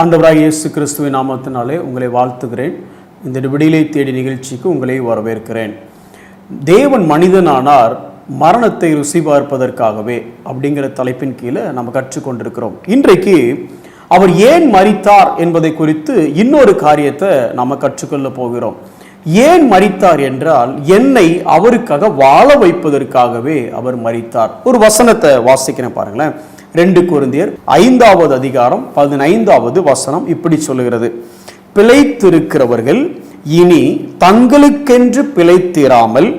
ஆண்டவராகிய இயேசு கிறிஸ்துவின் நாமத்தினாலே உங்களை வாழ்த்துகிறேன். இந்த விடியலை தேடி நிகழ்ச்சிக்கு உங்களை வரவேற்கிறேன். தேவன் மனிதனானார் மரணத்தை ருசி பார்ப்பதற்காகவே அப்படிங்கிற தலைப்பின் கீழே நம்ம கற்றுக்கொண்டிருக்கிறோம். இன்றைக்கு அவர் ஏன் மரித்தார் என்பதை குறித்து இன்னொரு காரியத்தை நாம் கற்றுக்கொள்ள போகிறோம். ஏன் மரித்தார் என்றால் என்னை அவருக்காக வாழ வைப்பதற்காகவே அவர் மரித்தார். ஒரு வசனத்தை வாசிக்கிறேன் பாருங்களேன். 2 கொரிந்தியர் 5வது அதிகாரம் 15வது வசனம் இப்படி சொல்லுகிறது: பிழைத்திருக்கிறவர்கள் இனி தங்களுக்கென்று பிழைத்திராமல்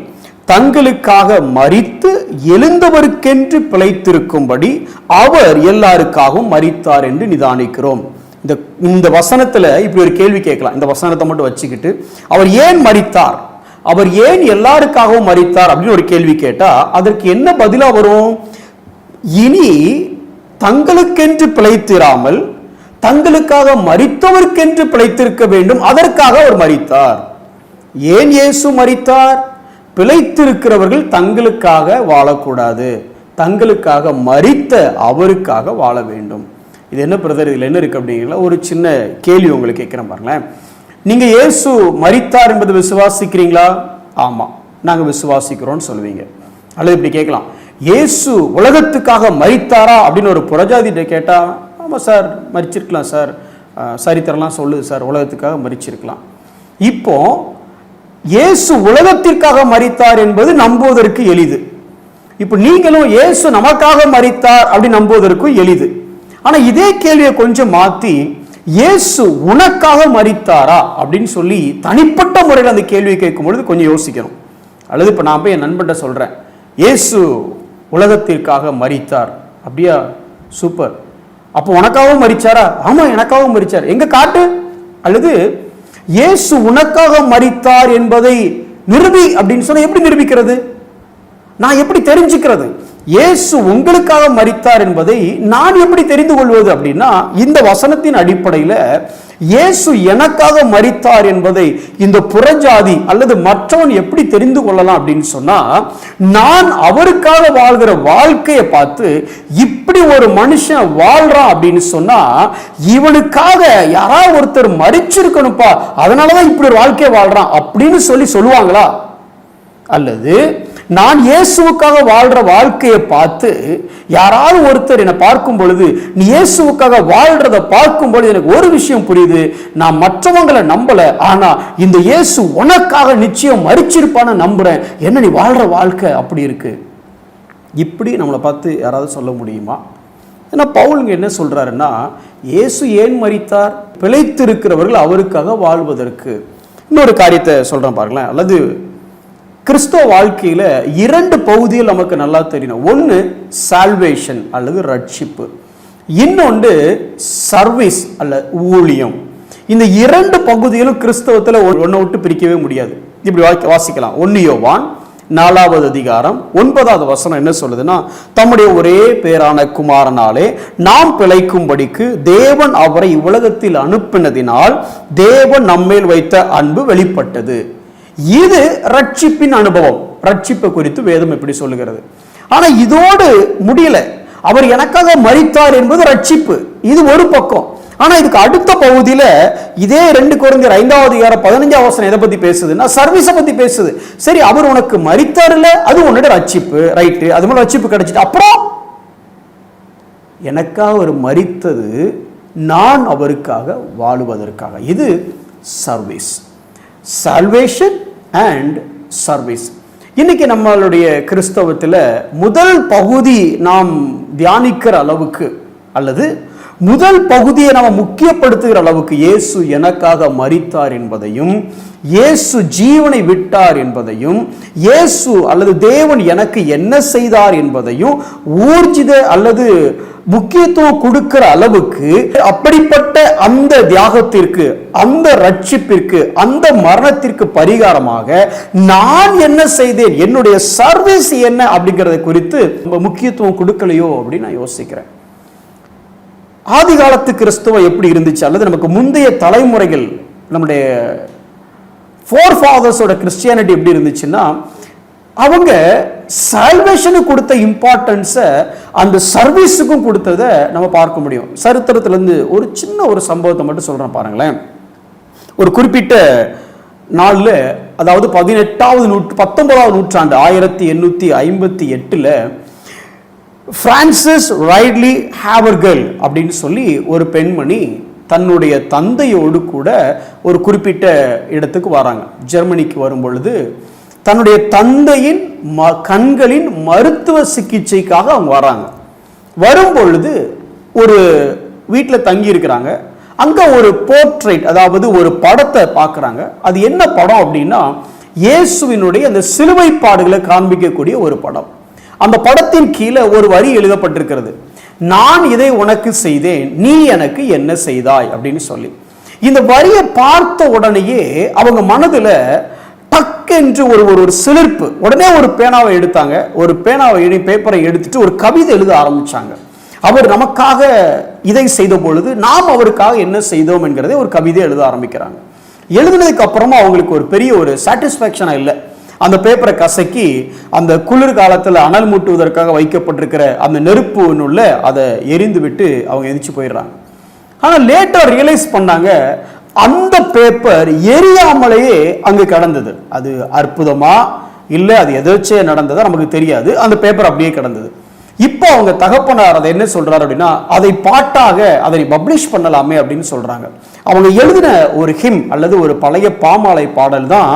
தங்களுக்காக மரித்து எழுந்தவருக்கென்று பிழைத்திருக்கும்படி அவர் எல்லாருக்காகவும் மரித்தார் என்று நிதானிக்கிறோம். இந்த வசனத்துல இப்படி ஒரு கேள்வி கேட்கலாம். இந்த வசனத்தை மட்டும் வச்சுக்கிட்டு அவர் ஏன் மரித்தார், அவர் ஏன் எல்லாருக்காகவும் மரித்தார் அப்படின்னு ஒரு கேள்வி கேட்டா அதற்கு என்ன பதிலா வரும்? இனி தங்களுக்கென்று பிழைத்திராமல் தங்களுக்காக மரித்தவர்க்கென்று பிழைத்திருக்க வேண்டும், அதற்காக அவர் மரித்தார். ஏன் இயேசு மரித்தார்? பிழைத்திருக்கிறவர்கள் தங்களுக்காக வாழக்கூடாது, தங்களுக்காக மரித்த அவருக்காக வாழ வேண்டும். இது என்ன பிரதர், இதில் என்ன இருக்கு அப்படிங்கிற ஒரு சின்ன கேள்வி உங்களுக்கு கேட்கிறேன் பாருங்களேன். நீங்க இயேசு மரித்தார் என்பதை விசுவாசிக்கிறீங்களா? ஆமா, நாங்க விசுவாசிக்கிறோம் சொல்லுவீங்க. அல்லது இப்படி கேட்கலாம், இயேசு உலகத்துக்காக மரித்தாரா அப்படின்னு ஒரு புறஜாதிட்ட கேட்டா, ஆமா சார் மரிச்சிருக்கலாம் சார், சரித்திரம்லாம் சொல்லுது சார், உலகத்துக்காக மரிச்சிருக்கலாம். இப்போ இயேசு உலகத்திற்காக மரித்தார் என்பது நம்புவதற்கு எளிது. இப்போ நீங்களும் இயேசு நமக்காக மரித்தார் அப்படின்னு நம்புவதற்கும் எளிது. ஆனா இதே கேள்வியை கொஞ்சம் மாத்தி இயேசு உனக்காக மரித்தாரா அப்படின்னு சொல்லி தனிப்பட்ட முறையில் அந்த கேள்வியை கேட்கும் பொழுது கொஞ்சம் யோசிக்கணும். அல்லது இப்போ நான் போய் என் நண்பன்கிட்ட சொல்றேன், இயேசு உலகத்திற்காக மரித்தார். அப்படியா, சூப்பர். அப்போ உனக்காகவும் மரிச்சாரா? ஆமா, எனக்காகவும் மரிச்சார். எங்க காட்டு. அல்லது இயேசு உனக்காக மரித்தார் என்பதை நிரூபி அப்படின்னு சொன்னா எப்படி நிரூபிக்கிறது? நான் எப்படி தெரிஞ்சுக்கிறது? இயேசு உங்களுக்காக மரித்தார் என்பதை நான் எப்படி தெரிந்து கொள்வது அப்படின்னா, இந்த வசனத்தின் அடிப்படையில் இயேசு எனக்காக மரித்தார் என்பதை இந்த புறஜாதி அல்லது மற்றவன் எப்படி தெரிந்து கொள்ளலாம் அப்படின்னு சொன்னா, நான் அவருக்காக வாழ்கிற வாழ்க்கையை பார்த்து இப்படி ஒரு மனுஷன் வாழ்றான் அப்படின்னு சொன்னா இவனுக்காக யாராவது ஒருத்தர் மரிச்சிருக்கணும்ப்பா, அதனாலதான் இப்படி ஒரு வாழ்க்கையை வாழ்றான் அப்படின்னு சொல்லுவாங்களா? அல்லது நான் இயேசுவுக்காக வாழ்ற வாழ்க்கையை பார்த்து யாராவது ஒருத்தர் என்னை பார்க்கும் பொழுது நீ இயேசுவுக்காக வாழ்றத பார்க்கும் பொழுது எனக்கு ஒரு விஷயம் புரியுது, நான் மற்றவங்களை நம்பல, ஆனா இந்த இயேசு உனக்காக நிச்சயம் மரிச்சிருப்பான நம்புறேன், என்ன நீ வாழ்ற வாழ்க்கை அப்படி இருக்கு. இப்படி நம்மளை பார்த்து யாராவது சொல்ல முடியுமா? ஏன்னா பவுலுங்க என்ன சொல்றாருன்னா, இயேசு ஏன் மரித்தார்? பிழைத்திருக்கிறவர்கள் அவருக்காக வாழ்வதற்கு. இன்னொரு காரியத்தை சொல்றேன் பாருங்களேன். அல்லது கிறிஸ்தவ வாழ்க்கையில 2 பகுதியில் நமக்கு நல்லா தெரியணும். ஒன்று சால்வேஷன் அல்லது ரட்சிப்பு, இன்னொன்று சர்வீஸ் அல்ல ஊழியம். இந்த 2 பகுதியிலும் கிறிஸ்தவத்தில் ஒன்றை விட்டு பிரிக்கவே முடியாது. இப்படி வாசிக்கலாம். 1 யோவான் 4வது அதிகாரம் 9வது வசனம் என்ன சொல்லுதுன்னா, தம்முடைய ஒரே பேரான குமாரனாலே நாம் பிழைக்கும்படிக்கு தேவன் அவரை இவ்வுலகத்தில் அனுப்பினதினால் தேவன் நம்மேல் வைத்த அன்பு வெளிப்பட்டது. இது ரட்சிப்பின் அனுபவம். ரட்சிப்பை குறித்து வேதம் எப்படி சொல்லுகிறது. ஆனா இதோடு முடியல. அவர் எனக்காக மரித்தார் என்பது ரட்சிப்பு, இது ஒரு பக்கம். ஆனா இதுக்கு அடுத்த பகுதியில இதே 2 கொரிந்தியர் 5வது அதிகாரம் 15வது வசனம் எதை பத்தி பேசுதுன்னா, சர்வீஸை பத்தி பேசுது. சரி, அவர் உனக்கு மரித்தார் இல்ல, அது உன்னோட ரட்சிப்பு, ரைட்டு, அது மாதிரி ரட்சிப்பு கிடைச்சிட்டு அப்புறம் எனக்காக அவர் மரித்தது நான் அவருக்காக வாழுவதற்காக. இது சர்வீஸ், சால்வேஷன் அண்ட் சர்வீஸ். இன்னைக்கு நம்மளுடைய கிறிஸ்தவத்தில் முதல் பகுதி நாம் தியானிக்கிற அளவுக்கு அல்லது முதல் பகுதியை நாம் முக்கியப்படுத்துகிற அளவுக்கு இயேசு எனக்காக மரித்தார் என்பதையும் இயேசு ஜீவனை விட்டார் என்பதையும் இயேசு அல்லது தேவன் எனக்கு என்ன செய்தார் என்பதையும் ஊர்ஜித அல்லது முக்கியத்துவம் கொடுக்கிற அளவுக்கு அப்படிப்பட்ட அந்த தியாகத்திற்கு, அந்த ரட்சிப்பிற்கு, அந்த மரணத்திற்கு பரிகாரமாக நான் என்ன செய்தேன், என்னுடைய சர்வீஸ் என்ன அப்படிங்கறத குறித்து முக்கியத்துவம் கொடுக்கலையோ அப்படின்னு நான் யோசிக்கிறேன். ஆதி காலத்து கிறிஸ்தவம் எப்படி இருந்துச்சு, அல்லது நமக்கு முந்தைய தலைமுறைகள் நம்முடைய ஃபோர் ஃபாதர்ஸோட கிறிஸ்டியானிட்டி எப்படி இருந்துச்சுன்னா, அவங்க சால்வேஷனுக்கு கொடுத்த இம்பார்ட்டன்ஸை அந்த சர்வீஸுக்கும் கொடுத்ததை நம்ம பார்க்க முடியும். சரித்திரத்திலேருந்து ஒரு சின்ன ஒரு சம்பவத்தை மட்டும் சொல்கிறேன் பாருங்களேன். ஒரு குறிப்பிட்ட நாளில், அதாவது 19வது நூற்றாண்டு 1858 பிரான்சிஸ் ரைட்லி ஹேவர்கல் அப்படின்னு சொல்லி ஒரு பெண்மணி தன்னுடைய தந்தையோடு கூட ஒரு குறிப்பிட்ட இடத்துக்கு வராங்க. ஜெர்மனிக்கு வரும் பொழுது தன்னுடைய தந்தையின் கண்களின் மருத்துவ சிகிச்சைக்காக அவங்க வராங்க. வரும் பொழுது ஒரு வீட்டில் தங்கி இருக்கிறாங்க. அங்கே ஒரு போர்ட்ரேட், அதாவது ஒரு படத்தை பார்க்குறாங்க. அது என்ன படம் அப்படின்னா, இயேசுவினுடைய அந்த சிலுவை பாடுகளை காண்பிக்கக்கூடிய ஒரு படம். அந்த படத்தின் கீழே ஒரு வரி எழுதப்பட்டிருக்கிறது, நான் இதை உனக்கு செய்தேன், நீ எனக்கு என்ன செய்தாய் அப்படின்னு சொல்லி. இந்த வரியை பார்த்த உடனேயே அவங்க மனதில் டக்கென்று ஒரு சிலிர்ப்பு. உடனே ஒரு பேனாவை எடுத்தாங்க. ஒரு பேப்பரை எடுத்துட்டு ஒரு கவிதை எழுத ஆரம்பிச்சாங்க. அவர் நமக்காக இதை செய்த பொழுது நாம் அவருக்காக என்ன செய்தோம் என்கிறதை ஒரு கவிதை எழுத ஆரம்பிக்கிறாங்க. எழுதினதுக்கு அப்புறமா அவங்களுக்கு ஒரு பெரிய ஒரு சாட்டிஸ்ஃபேக்ஷனா இல்லை. அந்த பேப்பரை கசக்கி அந்த குளிர் காலத்தில் அனல் மூட்டுவதற்காக வைக்கப்பட்டிருக்கிற அந்த நெருப்பு ஒன்றுள்ள அதை எரிந்து விட்டு அவங்க எரிச்சு போயிடுறாங்க. ஆனால் லேட்டர் ரியலைஸ் பண்ணாங்க, அந்த பேப்பர் எரியாமலேயே அங்கு கடந்தது. அது அற்புதமா இல்லை அது எதாச்சும் நடந்ததா நமக்கு தெரியாது. அந்த பேப்பர் அப்படியே கடந்தது. இப்போ அவங்க தகப்பனார் அதை என்ன சொல்றாரு அப்படின்னா, அதை பாட்டாக அதை பப்ளிஷ் பண்ணலாமே அப்படின்னு சொல்றாங்க. அவங்க எழுதின ஒரு ஹிம் அல்லது ஒரு பழைய பாமாலை பாடல் தான்,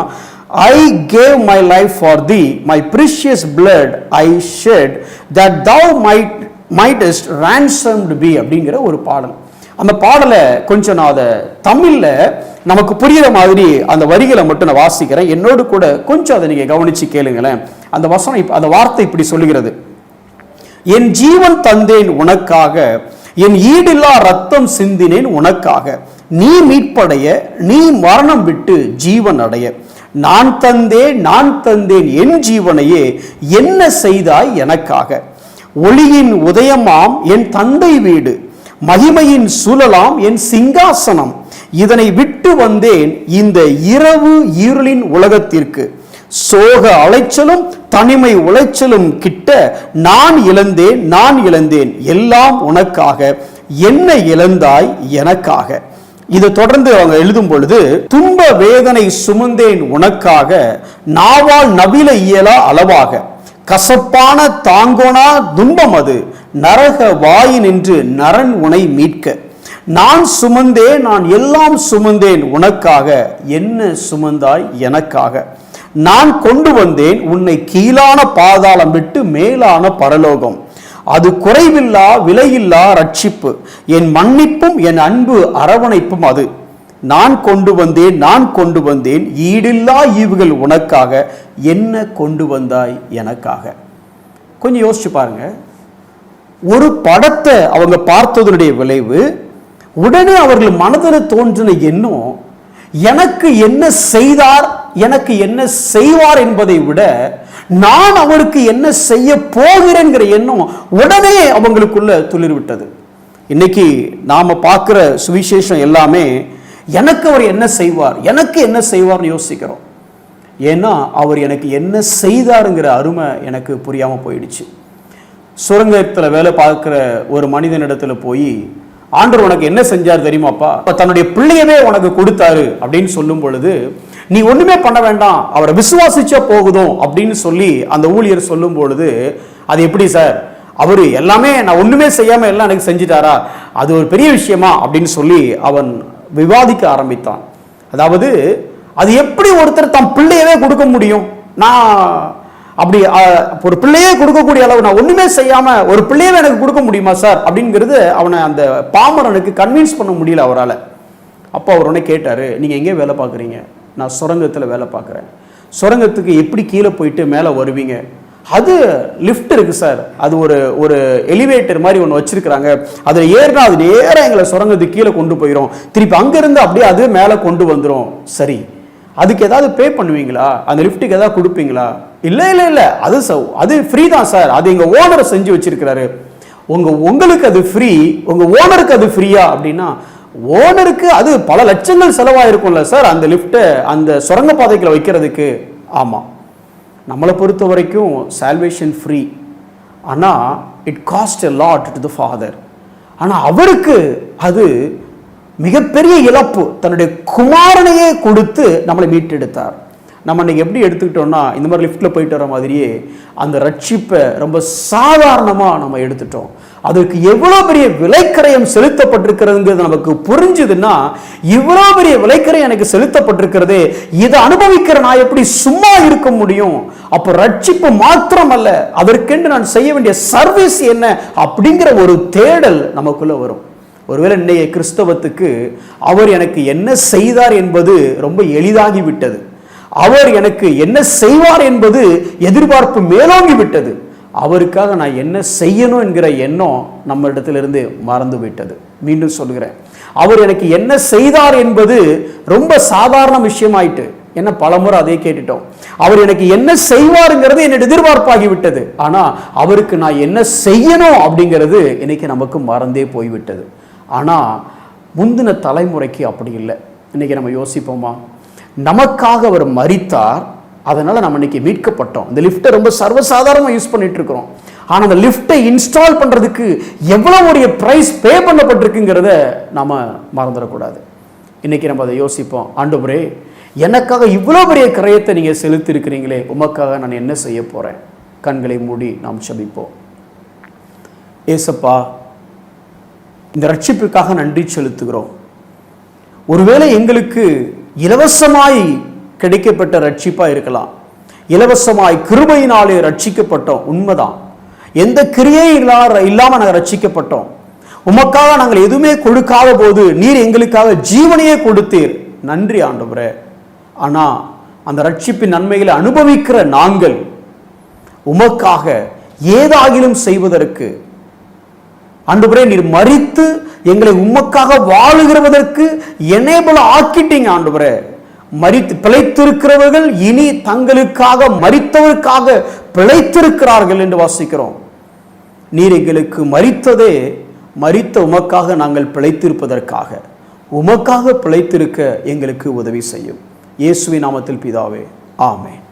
I gave my life for thee, my precious blood I shed, that thou mightest ransomed be அப்படிங்கிற ஒரு பாடல். அந்த பாடலை கொஞ்சம் நான் அதை தமிழில் நமக்கு புரிகிற மாதிரி அந்த வரிகளை மட்டும் நான் வாசிக்கிறேன். என்னோடு கூட கொஞ்சம் அதை நீங்கள் கவனித்து கேளுங்களேன். அந்த வசனம், அந்த வார்த்தை இப்படி சொல்லுகிறது, என் ஜீவன் தந்தேன் உனக்காக, என் ஈடில்லா ரத்தம் சிந்தினேன் உனக்காக, நீ மீட்படைய, நீ மரணம் விட்டு ஜீவன் அடைய, நான் தந்தேன் என் ஜீவனையே, என்ன செய்தாய் எனக்காக. ஒளியின் உதயமாம் என் தந்தை வீடு, மகிமையின் சூழலாம் என் சிங்காசனம், இதனை விட்டு வந்தேன் இந்த இரவு இருளின் உலகத்திற்கு, சோக அலைச்சலும் தனிமை உளைச்சலும் கிட்ட நான் இழந்தேன் எல்லாம் உனக்காக, என்ன இழந்தாய் எனக்காக. இதை தொடர்ந்து அவங்க எழுதும் பொழுது, துன்ப வேதனை சுமந்தேன் உனக்காக, நாவால் நபில இயலா அளவாக, கசப்பான தாங்கோனா துன்பம் அது, நரக வாயினின்று நரன் உனை மீட்க, நான் எல்லாம் சுமந்தேன் உனக்காக, என்ன சுமந்தாய் எனக்காக. நான் கொண்டு வந்தேன் உன்னை கீழான பாதாளம் விட்டு மேலான பரலோகம், அது குறைவில்லா விலையில்லா ரட்சிப்பு, என் மன்னிப்பும் என் அன்பு அரவணைப்பும் அது. நான் கொண்டு வந்தேன் ஈடில்லா ஈவுகள் உனக்காக, என்ன கொண்டு வந்தாய் எனக்காக. கொஞ்சம் யோசிச்சு பாருங்க. ஒரு படத்தை அவங்க பார்த்ததனுடைய விளைவு, உடனே அவர்கள் மனதில் தோன்றின எண்ணம், எனக்கு என்ன செய்தார், எனக்கு என்ன செய்வார் என்பதை விட நான் அவருக்கு என்ன செய்ய போகிறேங்கிற எண்ணம் உடனே அவங்களுக்குள்ள துளிர்விட்டது. இன்னைக்கு நாம பார்க்கிற சுவிசேஷம் எல்லாமே எனக்கு அவர் என்ன செய்வார், எனக்கு என்ன செய்வார்னு யோசிக்கிறோம். ஏன்னா அவர் எனக்கு என்ன செய்தாருங்கிற அருமை எனக்கு புரியாம போயிடுச்சு. சுரங்கத்தில் வேலை பார்க்கிற ஒரு மனிதனிடத்துல போய், ஆண்டவர் உனக்கு என்ன செஞ்சார் தெரியுமாப்பா, தன்னுடைய பிள்ளையவே உனக்கு கொடுத்தாரு அப்படின்னு சொல்லும் பொழுது, நீ ஒண்ணுமே பண்ண வேண்டாம், அவரை விசுவாசிச்சா போகுதும் அப்படின்னு சொல்லி அந்த ஊழியர் சொல்லும் பொழுது, அது எப்படி சார், அவரு எல்லாமே நான் ஒண்ணுமே செய்யாம எல்லாம் எனக்கு செஞ்சிட்டாரா, அது ஒரு பெரிய விஷயமா அப்படின்னு சொல்லி அவன் விவாதிக்க ஆரம்பித்தான். அதாவது அது எப்படி ஒருத்தர் தம் பிள்ளையவே கொடுக்க முடியும், நான் அப்படி ஒரு பிள்ளையே கொடுக்கக்கூடிய அளவு நான் ஒண்ணுமே செய்யாம ஒரு பிள்ளையவே எனக்கு கொடுக்க முடியுமா சார் அப்படிங்கிறது அவனை அந்த பாமரனுக்கு கன்வின்ஸ் பண்ண முடியல அவரால். அப்போ அவர் உடனே கேட்டாரு, நீங்க எங்கே வேலை பார்க்குறீங்க? நான் சுரங்கத்தில் வேலை பார்க்குறேன். சுரங்கத்துக்கு எப்படி கீழே போயிட்டு மேலே வருவீங்க? அது லிஃப்ட் இருக்கு சார், அது ஒரு எலிவேட்டர் மாதிரி ஒன்று வச்சிருக்கிறாங்க, அதில் ஏறினா அது நேராக எங்களை சுரங்கத்துக்கு கீழே கொண்டு போயிடும், திருப்பி அங்கேருந்து அப்படியே அது மேலே கொண்டு வந்துடும். சரி, அதுக்கு ஏதாவது பே பண்ணுவீங்களா, அந்த லிஃப்ட்டுக்கு ஏதாவது கொடுப்பீங்களா? இல்லை, அது ஃப்ரீ தான் சார், அது எங்கள் ஓனரை செஞ்சு வச்சிருக்கிறாரு. உங்களுக்கு அது ஃப்ரீ, உங்கள் ஓனருக்கு அது ஃப்ரீயா அப்படின்னா, ஓனருக்கு அது பல லட்சங்கள் செலவாயிருக்கும்ல சார் அந்த லிஃப்ட்டை அந்த சுரங்க பாதைக்குள்ள வைக்கிறதுக்கு. ஆமாம், நம்மளை பொறுத்த வரைக்கும் சால்வேஷன் ஃப்ரீ, ஆனால் it cost a lot to the father. ஆனால் அவருக்கு அது மிகப்பெரிய இழப்பு. தன்னுடைய குமாரனையே கொடுத்து நம்மளை மீட்டெடுத்தார். நம்ம இன்னைக்கு எப்படி எடுத்துக்கிட்டோம்னா, இந்த மாதிரி லிஃப்ட்டில் போயிட்டு வர மாதிரியே அந்த ரட்சிப்பை ரொம்ப சாதாரணமாக நம்ம எடுத்துட்டோம். அதுக்கு எவ்வளோ பெரிய விலைக்கரையம் செலுத்தப்பட்டிருக்கிறதுங்கிறது நமக்கு புரிஞ்சுதுன்னா, இவ்வளோ பெரிய விலைக்கரையம் எனக்கு செலுத்தப்பட்டிருக்கிறதே, இதை அனுபவிக்கிற நான் எப்படி சும்மா இருக்க முடியும்? அப்போ ரட்சிப்பு மாத்திரம் அல்ல, அதற்கென்று நான் செய்ய வேண்டிய சர்வீஸ் என்ன அப்படிங்கிற ஒரு தேடல் நமக்குள்ள வரும். ஒருவேளை இன்றைய கிறிஸ்தவத்துக்கு அவர் எனக்கு என்ன செய்தார் என்பது ரொம்ப எளிதாகி விட்டது. அவர் எனக்கு என்ன செய்வார் என்பது எதிர்பார்ப்பு மேலோங்கி விட்டது. அவருக்காக நான் என்ன செய்யணும் என்கிற எண்ணம் நம்ம இடத்திலிருந்து மறந்து விட்டது. மீண்டும் சொல்கிறேன், அவர் எனக்கு என்ன செய்தார் என்பது ரொம்ப சாதாரண விஷயமாயிட்டு. என்ன பலமுறை அதே கேட்டுட்டோம். அவர் எனக்கு என்ன செய்வாருங்கிறது என்னோட எதிர்பார்ப்பாகி விட்டது. ஆனா அவருக்கு நான் என்ன செய்யணும் அப்படிங்கிறது இன்னைக்கு நமக்கு மறந்தே போய்விட்டது. ஆனா முந்தின தலைமுறைக்கு அப்படி இல்லை. இன்னைக்கு நம்ம யோசிப்போமா, நமக்காக அவர் மரித்தார், அதனால நம்ம இன்னைக்கு மீட்கப்பட்டோம். இந்த லிஃப்ட்டை ரொம்ப சர்வசாதாரணமாக யூஸ் பண்ணிட்டு இருக்கிறோம். ஆனால் அந்த லிஃப்ட்டை இன்ஸ்டால் பண்ணுறதுக்கு எவ்வளோ ஒரு ப்ரைஸ் பே பண்ணப்பட்டிருக்குங்கிறத நம்ம மறந்துடக்கூடாது. இன்னைக்கு நம்ம அதை யோசிப்போம். ஆண்டவரே, எனக்காக இவ்வளோ பெரிய கிரயத்தை நீங்கள் செலுத்தி இருக்கிறீங்களே, உமக்காக நான் என்ன செய்ய போகிறேன்? கண்களை மூடி நாம் ஜெபிப்போம். ஏசப்பா, இந்த ரட்சிப்புக்காக நன்றி செலுத்துகிறோம். ஒருவேளை எங்களுக்கு இலவசமாய் கிடைக்கப்பட்ட ரட்சிப்பா இருக்கலாம். இலவசமாய் கிருபையினாலே ரட்சிக்கப்பட்டோம், உண்மைதான். எந்த கிரியை இல்லாம நாங்கள் ரட்சிக்கப்பட்டோம். உமக்காக நாங்கள் எதுவுமே கொடுக்காத போது நீர் எங்களுக்காக ஜீவனையே கொடுத்தீர். நன்றி ஆண்டவரே. ஆனா அந்த ரட்சிப்பின் நன்மைகளை அனுபவிக்கிற நாங்கள் உமக்காக ஏதாகிலும் செய்வதற்கு ஆண்டவரே, நீர் மரித்து எங்களை உமக்காக வாழுகிறதற்கு எனேபிள் ஆக்கிட்டீங்க ஆண்டவரே. மரித்து பிழைத்திருக்கிறவர்கள் இனி தங்களுக்காக மரித்தவருக்காக பிழைத்திருக்கிறார்கள் என்று வாசிக்கிறோம். நீர் எங்களுக்கு மரித்ததே, மரித்த உமக்காக நாங்கள் பிழைத்திருப்பதற்காக, உமக்காக பிழைத்திருக்க எங்களுக்கு உதவி செய்யும். இயேசுவின் நாமத்தில் பிதாவே, ஆமென்.